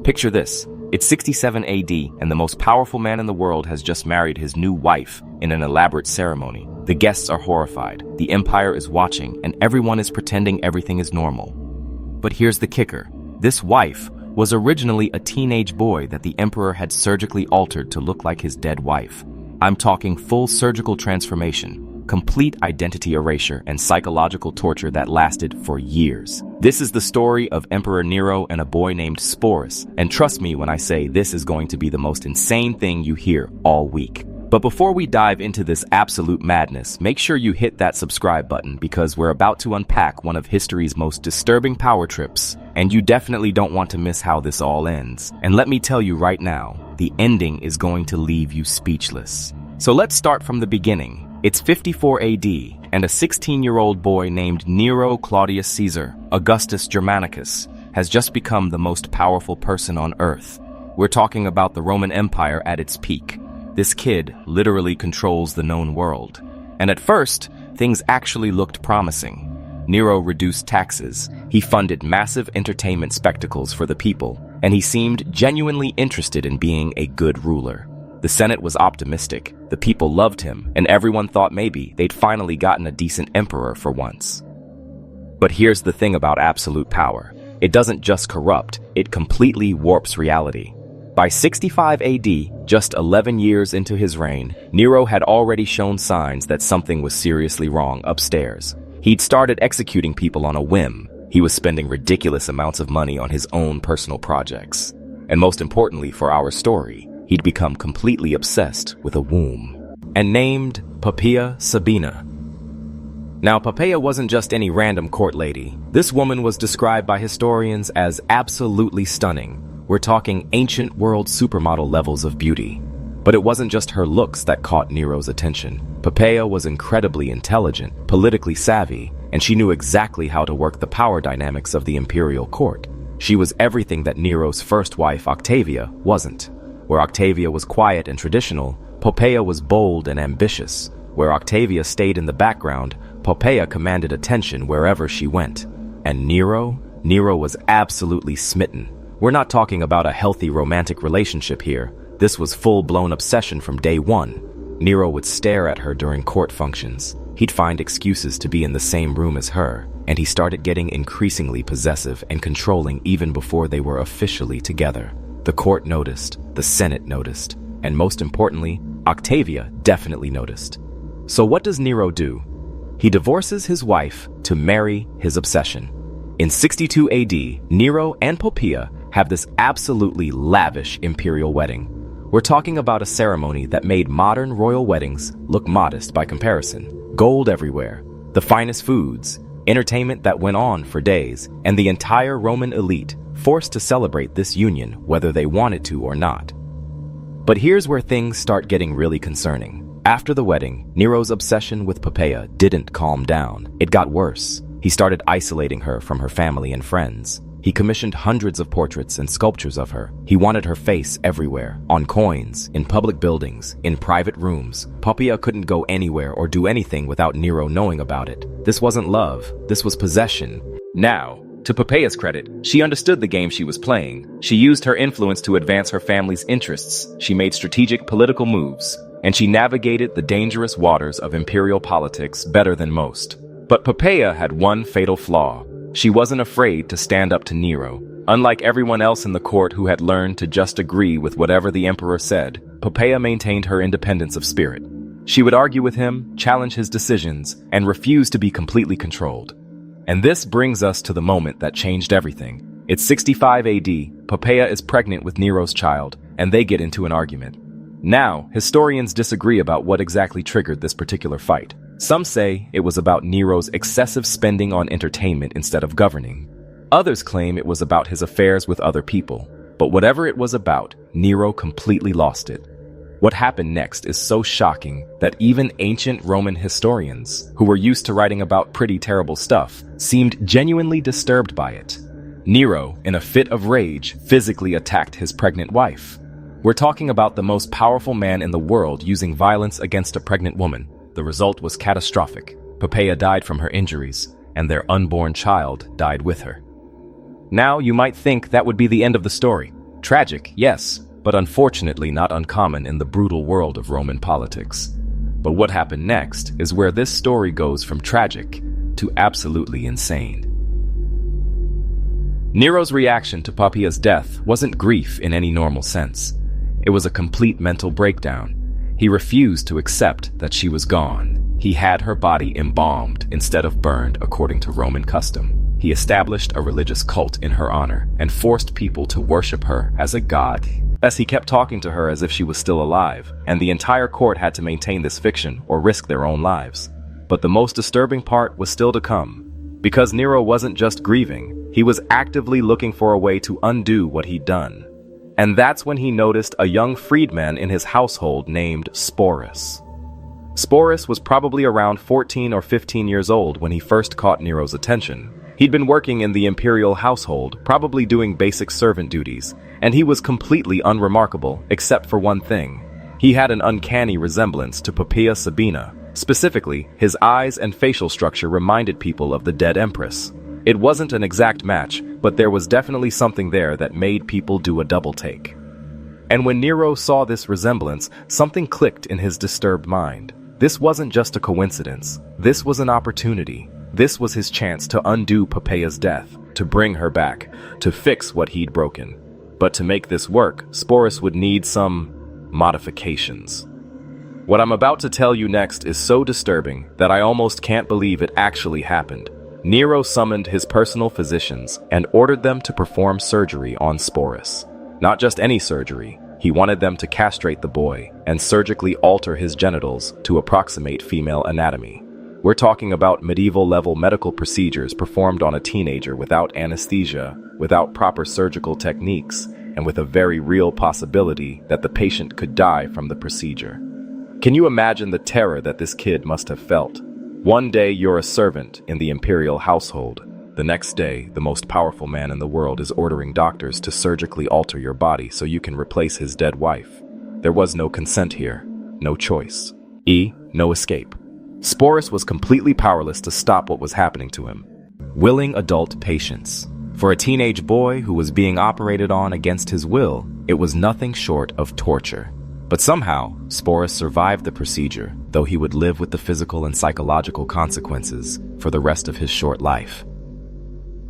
Picture this. It's 67 AD, and the most powerful man in the world has just married his new wife in an elaborate ceremony. The guests are horrified, the empire is watching, and everyone is pretending everything is normal. But here's the kicker. This wife was originally a teenage boy that the emperor had surgically altered to look like his dead wife. I'm talking full surgical transformation, complete identity erasure, and psychological torture that lasted for years. This is the story of Emperor Nero and a boy named Sporus, and trust me when I say this is going to be the most insane thing you hear all week. But before we dive into this absolute madness, make sure you hit that subscribe button because we're about to unpack one of history's most disturbing power trips, and you definitely don't want to miss how this all ends. And let me tell you right now, the ending is going to leave you speechless. So let's start from the beginning. It's 54 AD, and a 16-year-old boy named Nero Claudius Caesar, Augustus Germanicus, has just become the most powerful person on Earth. We're talking about the Roman Empire at its peak. This kid literally controls the known world. And at first, things actually looked promising. Nero reduced taxes, he funded massive entertainment spectacles for the people, and he seemed genuinely interested in being a good ruler. The Senate was optimistic, the people loved him, and everyone thought maybe they'd finally gotten a decent emperor for once. But here's the thing about absolute power. It doesn't just corrupt, it completely warps reality. By 65 AD, just 11 years into his reign, Nero had already shown signs that something was seriously wrong upstairs. He'd started executing people on a whim. He was spending ridiculous amounts of money on his own personal projects. And most importantly for our story, he'd become completely obsessed with a womb, and named Poppaea Sabina. Now, Poppaea wasn't just any random court lady. This woman was described by historians as absolutely stunning. We're talking ancient world supermodel levels of beauty. But it wasn't just her looks that caught Nero's attention. Poppaea was incredibly intelligent, politically savvy, and she knew exactly how to work the power dynamics of the imperial court. She was everything that Nero's first wife, Octavia, wasn't. Where Octavia was quiet and traditional, Poppaea was bold and ambitious. Where Octavia stayed in the background, Poppaea commanded attention wherever she went. And Nero was absolutely smitten. We're not talking about a healthy romantic relationship here. This was full-blown obsession from day one. Nero would stare at her during court functions. He'd find excuses to be in the same room as her, and he started getting increasingly possessive and controlling even before they were officially together. The court noticed, the Senate noticed, and most importantly, Octavia definitely noticed. So what does Nero do? He divorces his wife to marry his obsession. In 62 AD, Nero and Poppaea have this absolutely lavish imperial wedding. We're talking about a ceremony that made modern royal weddings look modest by comparison. Gold everywhere, the finest foods, entertainment that went on for days, and the entire Roman elite forced to celebrate this union whether they wanted to or not. But here's where things start getting really concerning. After the wedding, Nero's obsession with Poppaea didn't calm down. It got worse. He started isolating her from her family and friends. He commissioned hundreds of portraits and sculptures of her. He wanted her face everywhere, on coins, in public buildings, in private rooms. Poppaea couldn't go anywhere or do anything without Nero knowing about it. This wasn't love, this was possession. Now, to Poppaea's credit, she understood the game she was playing. She used her influence to advance her family's interests. She made strategic political moves, and she navigated the dangerous waters of imperial politics better than most. But Poppaea had one fatal flaw. She wasn't afraid to stand up to Nero. Unlike everyone else in the court who had learned to just agree with whatever the emperor said, Poppaea maintained her independence of spirit. She would argue with him, challenge his decisions, and refuse to be completely controlled. And this brings us to the moment that changed everything. It's 65 AD, Poppaea is pregnant with Nero's child, and they get into an argument. Now, historians disagree about what exactly triggered this particular fight. Some say it was about Nero's excessive spending on entertainment instead of governing. Others claim it was about his affairs with other people. But whatever it was about, Nero completely lost it. What happened next is so shocking that even ancient Roman historians, who were used to writing about pretty terrible stuff, seemed genuinely disturbed by it. Nero, in a fit of rage, physically attacked his pregnant wife. We're talking about the most powerful man in the world using violence against a pregnant woman. The result was catastrophic. Poppaea died from her injuries, and their unborn child died with her. Now, you might think that would be the end of the story. Tragic, yes, but unfortunately not uncommon in the brutal world of Roman politics. But what happened next is where this story goes from tragic to absolutely insane. Nero's reaction to Poppaea's death wasn't grief in any normal sense. It was a complete mental breakdown. He refused to accept that she was gone. He had her body embalmed instead of burned according to Roman custom. He established a religious cult in her honor and forced people to worship her as a god. Thus, he kept talking to her as if she was still alive, and the entire court had to maintain this fiction or risk their own lives. But the most disturbing part was still to come. Because Nero wasn't just grieving, he was actively looking for a way to undo what he'd done. And that's when he noticed a young freedman in his household named Sporus. Sporus was probably around 14 or 15 years old when he first caught Nero's attention. He'd been working in the imperial household, probably doing basic servant duties, and he was completely unremarkable except for one thing. He had an uncanny resemblance to Poppaea Sabina. Specifically, his eyes and facial structure reminded people of the dead empress. It wasn't an exact match, but there was definitely something there that made people do a double take. And when Nero saw this resemblance, something clicked in his disturbed mind. This wasn't just a coincidence. This was an opportunity. This was his chance to undo Poppaea's death, to bring her back, to fix what he'd broken. But to make this work, Sporus would need some modifications. What I'm about to tell you next is so disturbing that I almost can't believe it actually happened. Nero summoned his personal physicians and ordered them to perform surgery on Sporus. Not just any surgery. He wanted them to castrate the boy and surgically alter his genitals to approximate female anatomy. We're talking about medieval-level medical procedures performed on a teenager without anesthesia, without proper surgical techniques, and with a very real possibility that the patient could die from the procedure. Can you imagine the terror that this kid must have felt? One day you're a servant in the imperial household. The next day, the most powerful man in the world is ordering doctors to surgically alter your body so you can replace his dead wife. There was no consent here, no choice. No escape. Sporus was completely powerless to stop what was happening to him. Willing adult patience. For a teenage boy who was being operated on against his will, it was nothing short of torture. But somehow, Sporus survived the procedure, though he would live with the physical and psychological consequences for the rest of his short life.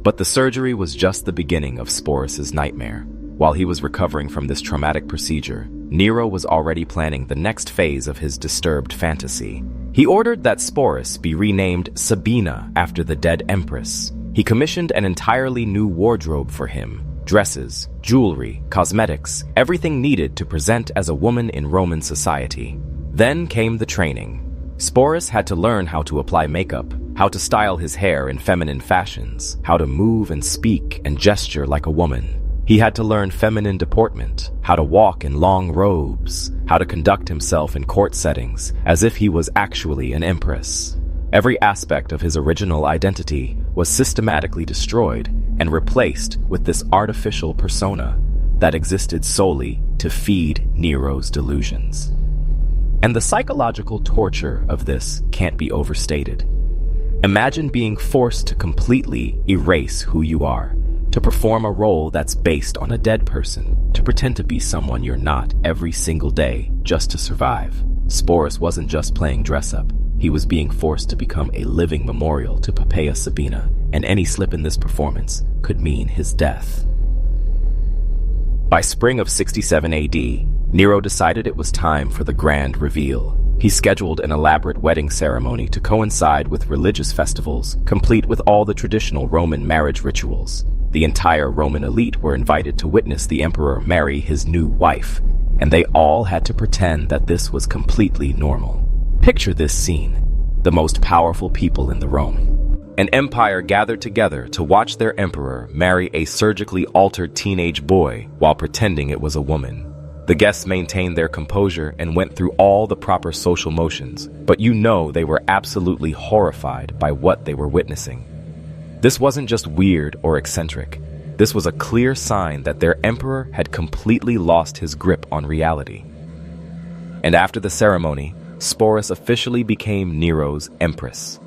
But the surgery was just the beginning of Sporus's nightmare. While he was recovering from this traumatic procedure, Nero was already planning the next phase of his disturbed fantasy. He ordered that Sporus be renamed Sabina after the dead empress. He commissioned an entirely new wardrobe for him. Dresses, jewelry, cosmetics, everything needed to present as a woman in Roman society. Then came the training. Sporus had to learn how to apply makeup, how to style his hair in feminine fashions, how to move and speak and gesture like a woman. He had to learn feminine deportment, how to walk in long robes, how to conduct himself in court settings as if he was actually an empress. Every aspect of his original identity was systematically destroyed and replaced with this artificial persona that existed solely to feed Nero's delusions. And the psychological torture of this can't be overstated. Imagine being forced to completely erase who you are, to perform a role that's based on a dead person, to pretend to be someone you're not every single day just to survive. Sporus wasn't just playing dress-up. He was being forced to become a living memorial to Poppaea Sabina, and any slip in this performance could mean his death. By spring of 67 AD, Nero decided it was time for the grand reveal. He scheduled an elaborate wedding ceremony to coincide with religious festivals, complete with all the traditional Roman marriage rituals. The entire Roman elite were invited to witness the emperor marry his new wife, and they all had to pretend that this was completely normal. Picture this scene. The most powerful people in the Rome. An empire gathered together to watch their emperor marry a surgically altered teenage boy while pretending it was a woman. The guests maintained their composure and went through all the proper social motions, but you know they were absolutely horrified by what they were witnessing. This wasn't just weird or eccentric. This was a clear sign that their emperor had completely lost his grip on reality. And after the ceremony, Sporus officially became Nero's empress.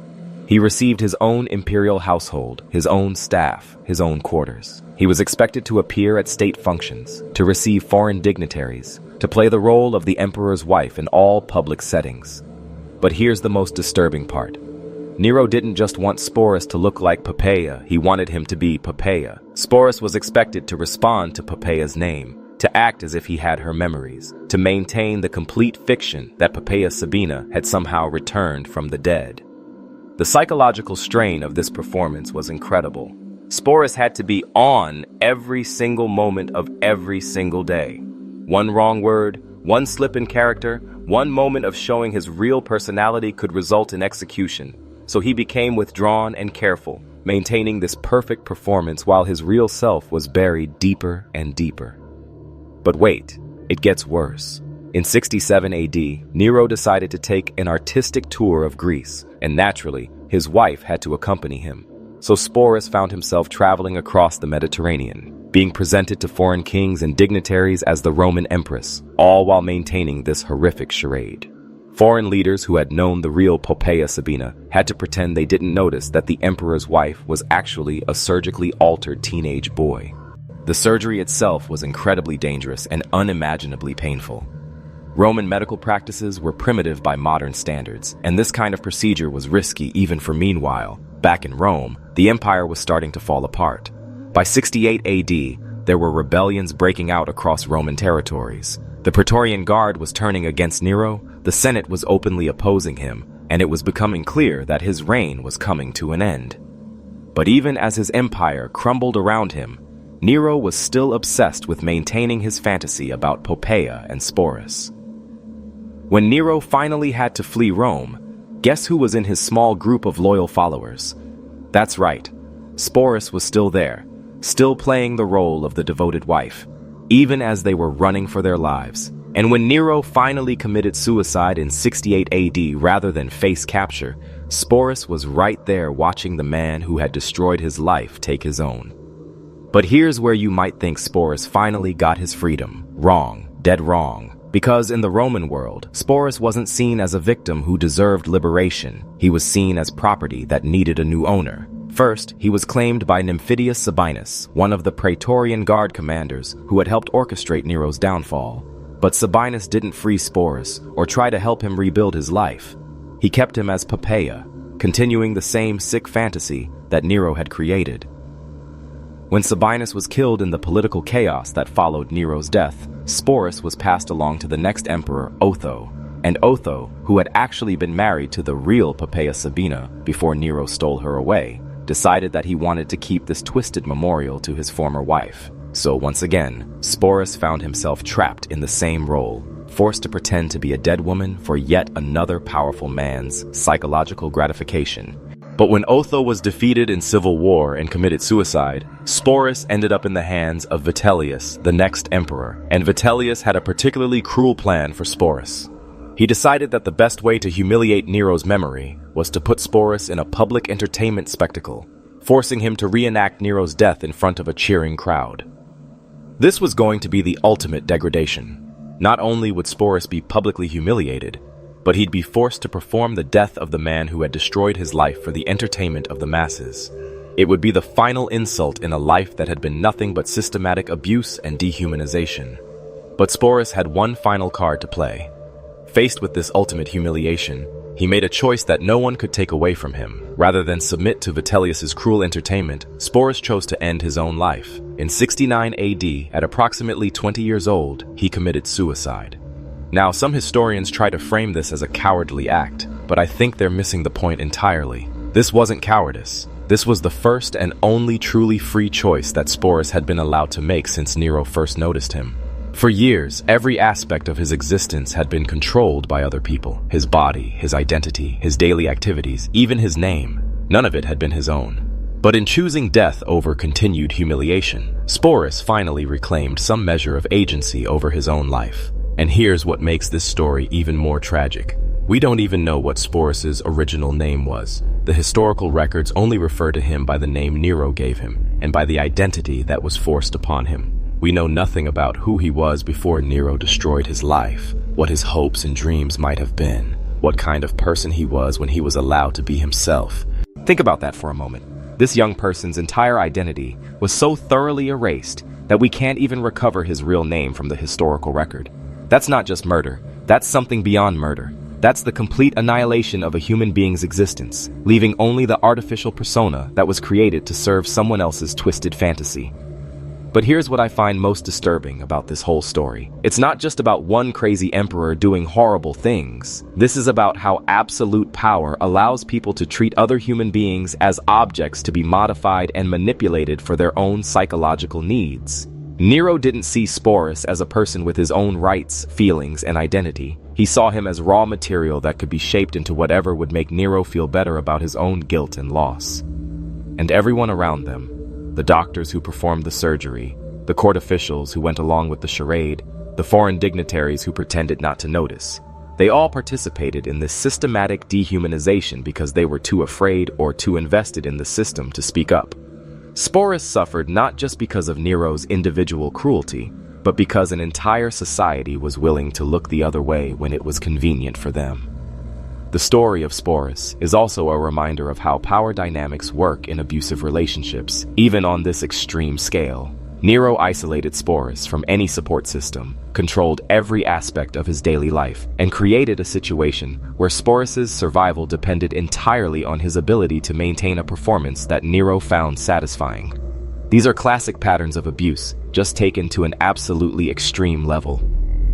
He received his own imperial household, his own staff, his own quarters. He was expected to appear at state functions, to receive foreign dignitaries, to play the role of the emperor's wife in all public settings. But here's the most disturbing part. Nero didn't just want Sporus to look like Poppaea, he wanted him to be Poppaea. Sporus was expected to respond to Poppaea's name, to act as if he had her memories, to maintain the complete fiction that Poppaea Sabina had somehow returned from the dead. The psychological strain of this performance was incredible. Sporus had to be on every single moment of every single day. One wrong word, one slip in character, one moment of showing his real personality could result in execution. So he became withdrawn and careful, maintaining this perfect performance while his real self was buried deeper and deeper. But wait, it gets worse. In 67 AD, Nero decided to take an artistic tour of Greece, and naturally, his wife had to accompany him. So Sporus found himself traveling across the Mediterranean, being presented to foreign kings and dignitaries as the Roman empress, all while maintaining this horrific charade. Foreign leaders who had known the real Poppaea Sabina had to pretend they didn't notice that the emperor's wife was actually a surgically altered teenage boy. The surgery itself was incredibly dangerous and unimaginably painful. Roman medical practices were primitive by modern standards, and this kind of procedure was risky even for meanwhile. Back in Rome, the empire was starting to fall apart. By 68 AD, there were rebellions breaking out across Roman territories. The Praetorian Guard was turning against Nero, the Senate was openly opposing him, and it was becoming clear that his reign was coming to an end. But even as his empire crumbled around him, Nero was still obsessed with maintaining his fantasy about Poppaea and Sporus. When Nero finally had to flee Rome, guess who was in his small group of loyal followers? That's right, Sporus was still there, still playing the role of the devoted wife, even as they were running for their lives. And when Nero finally committed suicide in 68 AD rather than face capture, Sporus was right there watching the man who had destroyed his life take his own. But here's where you might think Sporus finally got his freedom. Wrong, dead wrong. Because in the Roman world, Sporus wasn't seen as a victim who deserved liberation. He was seen as property that needed a new owner. First, he was claimed by Nymphidius Sabinus, one of the Praetorian Guard commanders who had helped orchestrate Nero's downfall. But Sabinus didn't free Sporus or try to help him rebuild his life. He kept him as Poppaea, continuing the same sick fantasy that Nero had created. When Sabinus was killed in the political chaos that followed Nero's death, Sporus was passed along to the next emperor, Otho. And Otho, who had actually been married to the real Poppaea Sabina before Nero stole her away, decided that he wanted to keep this twisted memorial to his former wife. So once again, Sporus found himself trapped in the same role, forced to pretend to be a dead woman for yet another powerful man's psychological gratification. But when Otho was defeated in civil war and committed suicide, Sporus ended up in the hands of Vitellius, the next emperor, and Vitellius had a particularly cruel plan for Sporus. He decided that the best way to humiliate Nero's memory was to put Sporus in a public entertainment spectacle, forcing him to reenact Nero's death in front of a cheering crowd. This was going to be the ultimate degradation. Not only would Sporus be publicly humiliated, but he'd be forced to perform the death of the man who had destroyed his life for the entertainment of the masses. It would be the final insult in a life that had been nothing but systematic abuse and dehumanization. But Sporus had one final card to play. Faced with this ultimate humiliation, he made a choice that no one could take away from him. Rather than submit to Vitellius's cruel entertainment, Sporus chose to end his own life. In 69 AD, at approximately 20 years old, he committed suicide. Now, some historians try to frame this as a cowardly act, but I think they're missing the point entirely. This wasn't cowardice. This was the first and only truly free choice that Sporus had been allowed to make since Nero first noticed him. For years, every aspect of his existence had been controlled by other people. His body, his identity, his daily activities, even his name. None of it had been his own. But in choosing death over continued humiliation, Sporus finally reclaimed some measure of agency over his own life. And here's what makes this story even more tragic. We don't even know what Sporus's original name was. The historical records only refer to him by the name Nero gave him, and by the identity that was forced upon him. We know nothing about who he was before Nero destroyed his life, what his hopes and dreams might have been, what kind of person he was when he was allowed to be himself. Think about that for a moment. This young person's entire identity was so thoroughly erased that we can't even recover his real name from the historical record. That's not just murder. That's something beyond murder. That's the complete annihilation of a human being's existence, leaving only the artificial persona that was created to serve someone else's twisted fantasy. But here's what I find most disturbing about this whole story. It's not just about one crazy emperor doing horrible things. This is about how absolute power allows people to treat other human beings as objects to be modified and manipulated for their own psychological needs. Nero didn't see Sporus as a person with his own rights, feelings, and identity. He saw him as raw material that could be shaped into whatever would make Nero feel better about his own guilt and loss. And everyone around them, the doctors who performed the surgery, the court officials who went along with the charade, the foreign dignitaries who pretended not to notice, they all participated in this systematic dehumanization because they were too afraid or too invested in the system to speak up. Sporus suffered not just because of Nero's individual cruelty, but because an entire society was willing to look the other way when it was convenient for them. The story of Sporus is also a reminder of how power dynamics work in abusive relationships, even on this extreme scale. Nero isolated Sporus from any support system, controlled every aspect of his daily life, and created a situation where Sporus's survival depended entirely on his ability to maintain a performance that Nero found satisfying. These are classic patterns of abuse, just taken to an absolutely extreme level.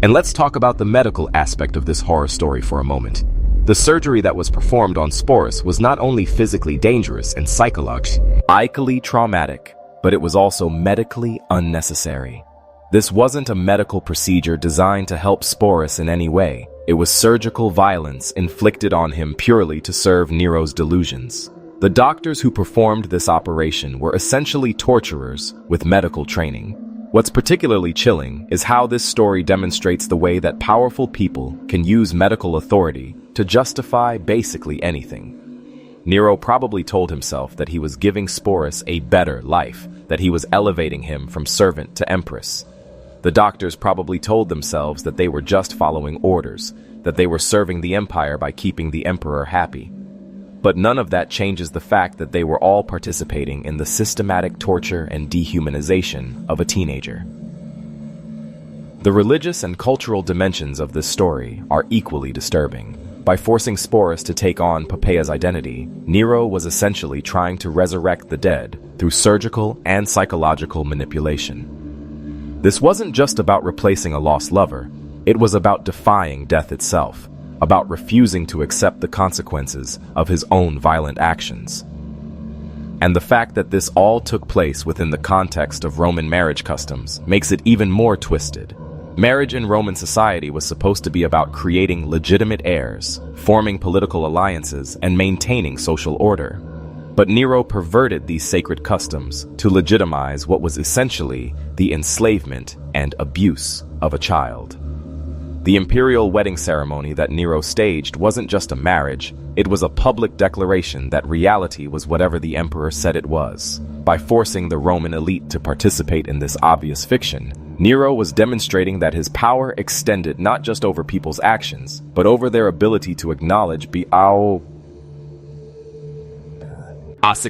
And let's talk about the medical aspect of this horror story for a moment. The surgery that was performed on Sporus was not only physically dangerous and psychologically traumatic, but it was also medically unnecessary. This wasn't a medical procedure designed to help Sporus in any way. It was surgical violence inflicted on him purely to serve Nero's delusions. The doctors who performed this operation were essentially torturers with medical training. What's particularly chilling is how this story demonstrates the way that powerful people can use medical authority to justify basically anything. Nero probably told himself that he was giving Sporus a better life, that he was elevating him from servant to empress. The doctors probably told themselves that they were just following orders, that they were serving the empire by keeping the emperor happy. But none of that changes the fact that they were all participating in the systematic torture and dehumanization of a teenager. The religious and cultural dimensions of this story are equally disturbing. By forcing Sporus to take on Poppaea's identity, Nero was essentially trying to resurrect the dead through surgical and psychological manipulation. This wasn't just about replacing a lost lover, it was about defying death itself, about refusing to accept the consequences of his own violent actions. And the fact that this all took place within the context of Roman marriage customs makes it even more twisted. Marriage in Roman society was supposed to be about creating legitimate heirs, forming political alliances, and maintaining social order. But Nero perverted these sacred customs to legitimize what was essentially the enslavement and abuse of a child. The imperial wedding ceremony that Nero staged wasn't just a marriage, it was a public declaration that reality was whatever the emperor said it was. By forcing the Roman elite to participate in this obvious fiction, Nero was demonstrating that his power extended not just over people's actions, but over their ability to acknowledge basic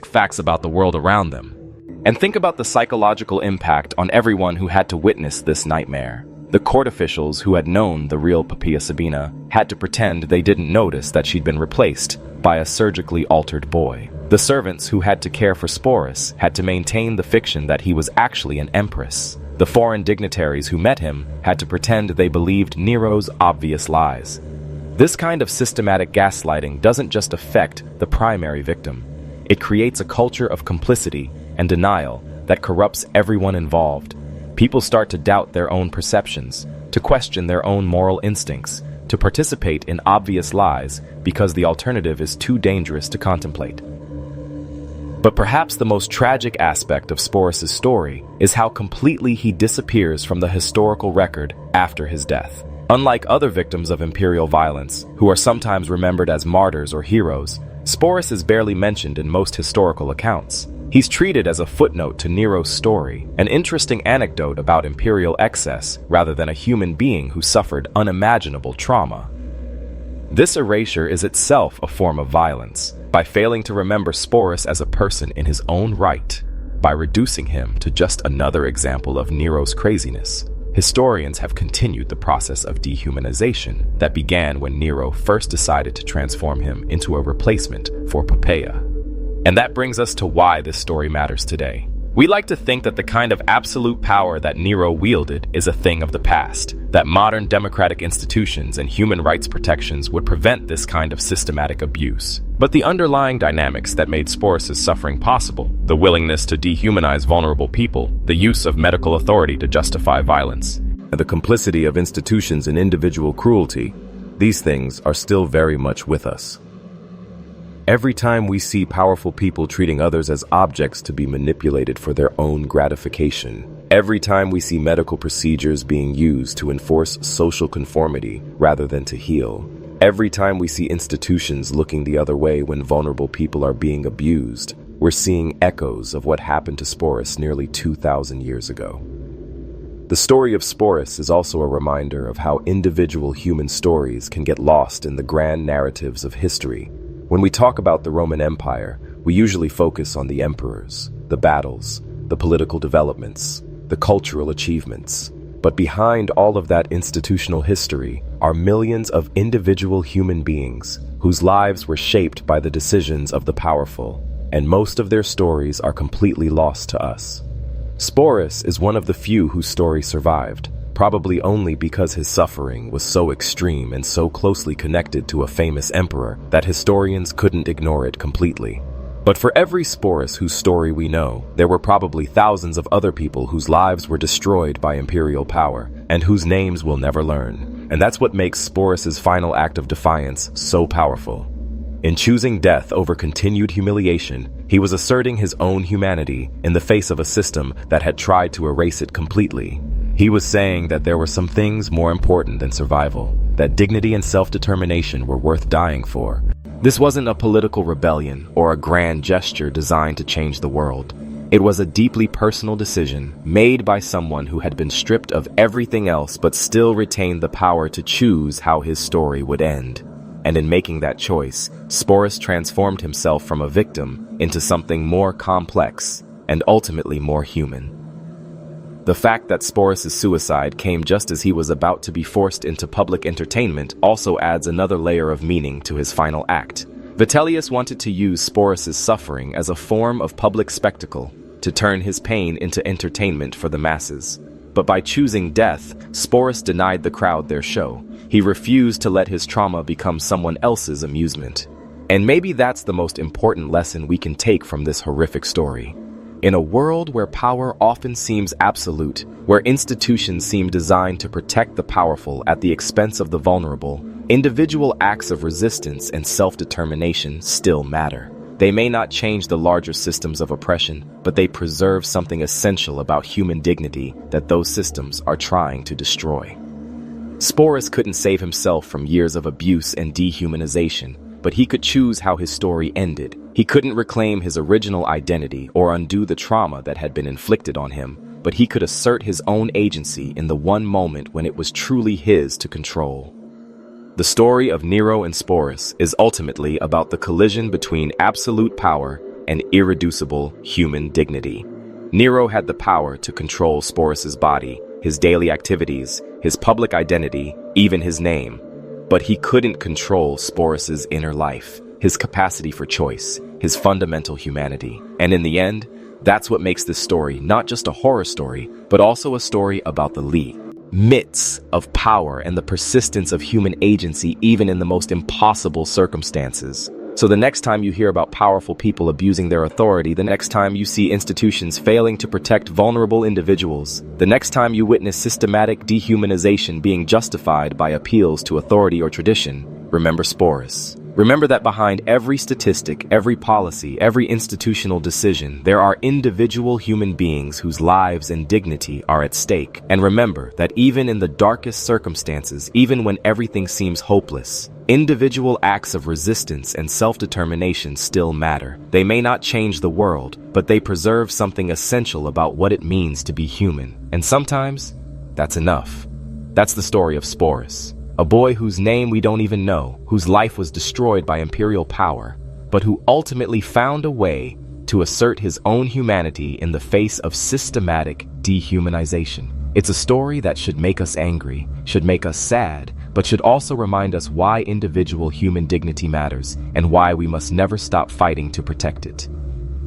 facts about the world around them. And think about the psychological impact on everyone who had to witness this nightmare. The court officials who had known the real Poppaea Sabina had to pretend they didn't notice that she'd been replaced by a surgically altered boy. The servants who had to care for Sporus had to maintain the fiction that he was actually an empress. The foreign dignitaries who met him had to pretend they believed Nero's obvious lies. This kind of systematic gaslighting doesn't just affect the primary victim. It creates a culture of complicity and denial that corrupts everyone involved. People start to doubt their own perceptions, to question their own moral instincts, to participate in obvious lies because the alternative is too dangerous to contemplate. But perhaps the most tragic aspect of Sporus' story is how completely he disappears from the historical record after his death. Unlike other victims of imperial violence, who are sometimes remembered as martyrs or heroes, Sporus is barely mentioned in most historical accounts. He's treated as a footnote to Nero's story, an interesting anecdote about imperial excess rather than a human being who suffered unimaginable trauma. This erasure is itself a form of violence. by failing to remember Sporus as a person in his own right, by reducing him to just another example of Nero's craziness. Historians have continued the process of dehumanization that began when Nero first decided to transform him into a replacement for Poppaea. And that brings us to why this story matters today. We like to think that the kind of absolute power that Nero wielded is a thing of the past, that modern democratic institutions and human rights protections would prevent this kind of systematic abuse. But the underlying dynamics that made Sporus' suffering possible, the willingness to dehumanize vulnerable people, the use of medical authority to justify violence, and the complicity of institutions in individual cruelty, these things are still very much with us. Every time we see powerful people treating others as objects to be manipulated for their own gratification, every time we see medical procedures being used to enforce social conformity rather than to heal, every time we see institutions looking the other way when vulnerable people are being abused, we're seeing echoes of what happened to Sporus nearly 2,000 years ago. The story of Sporus is also a reminder of how individual human stories can get lost in the grand narratives of history. When we talk about the Roman Empire, we usually focus on the emperors, the battles, the political developments, the cultural achievements. But behind all of that institutional history are millions of individual human beings whose lives were shaped by the decisions of the powerful, and most of their stories are completely lost to us. Sporus is one of the few whose story survived, probably only because his suffering was so extreme and so closely connected to a famous emperor that historians couldn't ignore it completely. But for every Sporus whose story we know, there were probably thousands of other people whose lives were destroyed by imperial power, and whose names we'll never learn. And that's what makes Sporus' final act of defiance so powerful. In choosing death over continued humiliation, he was asserting his own humanity in the face of a system that had tried to erase it completely. He was saying that there were some things more important than survival, that dignity and self-determination were worth dying for. This wasn't a political rebellion or a grand gesture designed to change the world. It was a deeply personal decision made by someone who had been stripped of everything else but still retained the power to choose how his story would end. And in making that choice, Sporus transformed himself from a victim into something more complex and ultimately more human. The fact that Sporus' suicide came just as he was about to be forced into public entertainment also adds another layer of meaning to his final act. Vitellius wanted to use Sporus' suffering as a form of public spectacle, to turn his pain into entertainment for the masses. But by choosing death, Sporus denied the crowd their show. He refused to let his trauma become someone else's amusement. And maybe that's the most important lesson we can take from this horrific story. In a world where power often seems absolute, where institutions seem designed to protect the powerful at the expense of the vulnerable, individual acts of resistance and self-determination still matter. They may not change the larger systems of oppression, but they preserve something essential about human dignity that those systems are trying to destroy. Sporus couldn't save himself from years of abuse and dehumanization, but he could choose how his story ended. He couldn't reclaim his original identity or undo the trauma that had been inflicted on him, but he could assert his own agency in the one moment when it was truly his to control. The story of Nero and Sporus is ultimately about the collision between absolute power and irreducible human dignity. Nero had the power to control Sporus' body, his daily activities, his public identity, even his name. But he couldn't control Sporus' inner life, his capacity for choice, his fundamental humanity. And in the end, that's what makes this story not just a horror story, but also a story about the limits of power and the persistence of human agency even in the most impossible circumstances. So the next time you hear about powerful people abusing their authority, the next time you see institutions failing to protect vulnerable individuals, the next time you witness systematic dehumanization being justified by appeals to authority or tradition, remember Sporus. Remember that behind every statistic, every policy, every institutional decision, there are individual human beings whose lives and dignity are at stake. And remember that even in the darkest circumstances, even when everything seems hopeless, individual acts of resistance and self-determination still matter. They may not change the world, but they preserve something essential about what it means to be human. And sometimes, that's enough. That's the story of Sporus. A boy whose name we don't even know, whose life was destroyed by imperial power, but who ultimately found a way to assert his own humanity in the face of systematic dehumanization. It's a story that should make us angry, should make us sad, but should also remind us why individual human dignity matters and why we must never stop fighting to protect it.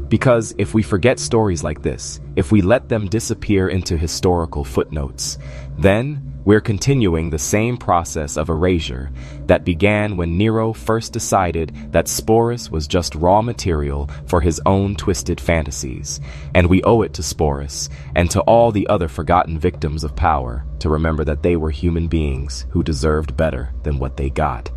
Because if we forget stories like this, if we let them disappear into historical footnotes, then we're continuing the same process of erasure that began when Nero first decided that Sporus was just raw material for his own twisted fantasies. And we owe it to Sporus and to all the other forgotten victims of power to remember that they were human beings who deserved better than what they got.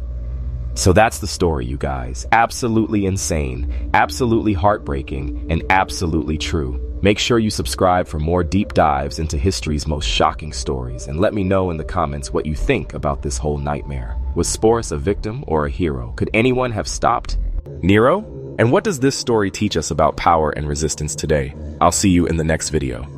So that's the story, you guys. Absolutely insane, absolutely heartbreaking, and absolutely true. Make sure you subscribe for more deep dives into history's most shocking stories, and let me know in the comments what you think about this whole nightmare. Was Sporus a victim or a hero? Could anyone have stopped Nero? And what does this story teach us about power and resistance today? I'll see you in the next video.